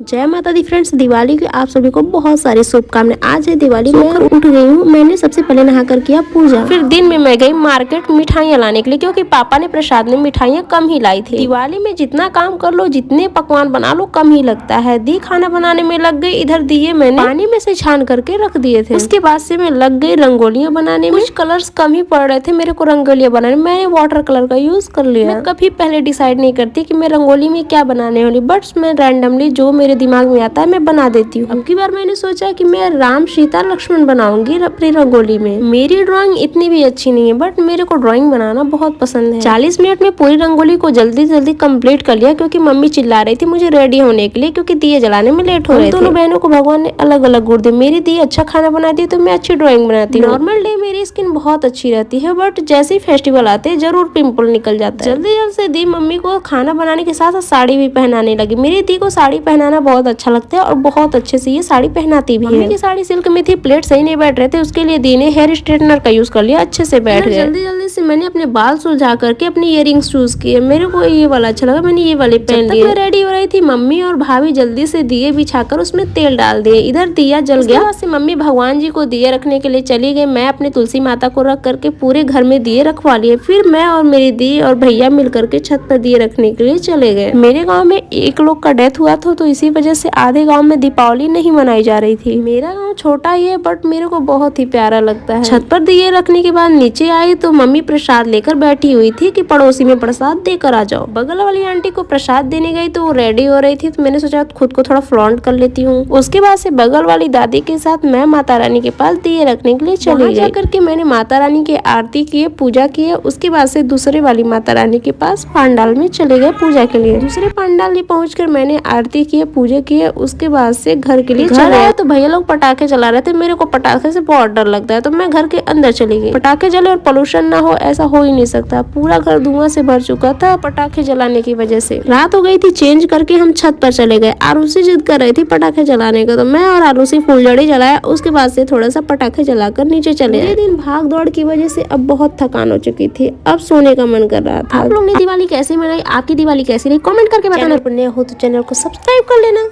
जय माता दी फ्रेंड्स, दिवाली की आप सभी को बहुत सारी शुभकामनाएं। आज है दिवाली, मैं उठ गई हूँ। मैंने सबसे पहले नहाकर किया पूजा। फिर दिन में मैं गई मार्केट मिठाइयाँ लाने के लिए, क्योंकि पापा ने प्रसाद में मिठाइयाँ कम ही लाई थी। दिवाली में जितना काम कर लो, जितने पकवान बना लो, कम ही लगता है। दी खाना बनाने में लग गई। इधर दिए मैंने पानी में से छान करके रख दिए थे। उसके बाद से मैं लग गई रंगोलियाँ बनाने में। कुछ कलर्स कम ही पड़ रहे थे मेरे को रंगोलियाँ बनाने में। मैंने वाटर कलर का यूज कर लिया। मैं कभी पहले डिसाइड नहीं करती कि मैं रंगोली में क्या बनाने वाली, बट मैं रैंडमली जो मेरे दिमाग में आता है मैं बना देती हूँ। अब की बार मैंने सोचा कि मैं राम सीता लक्ष्मण बनाऊंगी अपनी रंगोली में। मेरी ड्राइंग इतनी भी अच्छी नहीं है, बट मेरे को ड्राइंग बनाना बहुत पसंद है। 40 मिनट में पूरी रंगोली को जल्दी जल्दी कंप्लीट कर लिया, क्योंकि मम्मी चिल्ला रही थी मुझे रेडी होने के लिए, क्योंकि दिए जलाने में लेट हो रहे थे। दोनों बहनों को भगवान ने अलग अलग गुण दिए। मेरी दी अच्छा खाना बनाती है तो मैं अच्छी ड्राइंग बनाती हूँ। नॉर्मल डे मेरी स्किन बहुत अच्छी रहती है, बट जैसे ही फेस्टिवल आते हैं जरूर पिंपल निकल जाता है। जल्दी जल्दी से दी मम्मी को खाना बनाने के साथ साथ साड़ी भी पहनाने लगी। मेरी दी को साड़ी पहनाना बहुत अच्छा लगता है और बहुत अच्छे से ये साड़ी पहनाती भी है। मम्मी की साड़ी सिल्क में थी, प्लेट सही नहीं बैठ रहे थे, उसके लिए दी ने हेयर स्ट्रेटनर का यूज कर लिया, अच्छे से बैठ गए। जल्दी जल्दी से मैंने अपने बाल सुलझा करके अपने इयररिंग्स चूज किए। मेरे को ये वाला अच्छा लगा, मैंने ये वाले पहन लिए। रेडी हो रही थी मम्मी और भाभी जल्दी से दिए बिछाकर उसमें तेल डाल दिए। इधर दिया जल गया। से मम्मी भगवान जी को दिए रखने के लिए चली गई। मैं अपने तुलसी माता को रख करके पूरे घर में दिए रखवा लिए। फिर मैं और मेरी दी और भैया मिल करके छत पर दिए रखने के लिए चले गए। मेरे गाँव में एक लोग का डेथ हुआ था, तो इसी वजह से आधे गांव में दीपावली नहीं मनाई जा रही थी। मेरा गांव छोटा ही है, बट मेरे को बहुत ही प्यारा लगता है। छत पर दिए रखने के बाद नीचे आई तो मम्मी प्रसाद लेकर बैठी हुई थी कि पड़ोसी में प्रसाद देकर आ जाओ। बगल वाली आंटी को प्रसाद देने गई तो वो रेडी हो रही थी, तो मैंने सोचा खुद को थोड़ा फ्लॉन्ट कर लेती हूँ। उसके बाद से बगल वाली दादी के साथ मैं माता रानी के पास दिए रखने के लिए चली गई। करके मैंने माता रानी की आरती किए, पूजा किए। उसके बाद से दूसरे वाली माता रानी के पास पंडाल में चले गए पूजा के लिए। दूसरे पंडाल में पहुंचकर मैंने आरती किए, पूजा किए। उसके बाद से घर के लिए चले आए तो भैया लोग पटाखे चला रहे थे। मेरे को पटाखे से बहुत डर लगता है, तो मैं घर के अंदर चली गई। पटाखे जले और पोल्यूशन ना हो, ऐसा हो ही नहीं सकता। पूरा घर धुआं से भर चुका था पटाखे जलाने की वजह से। रात हो गई थी, चेंज करके हम छत पर चले गए। आरुषि जिद कर रही थी पटाखे जलाने का, तो मैं और आरुषि फुलझड़ी जलाया। उसके बाद से थोड़ा सा पटाखे जलाकर नीचे चले गए। दिन भाग दौड़ की वजह से अब बहुत थकान हो चुकी थी, अब सोने का मन कर रहा था। आप लोग ने दिवाली कैसे मनाई, आपकी दिवाली कैसी रही, कमेंट करके बताना। हो तो चैनल को सब्सक्राइब कर लेना।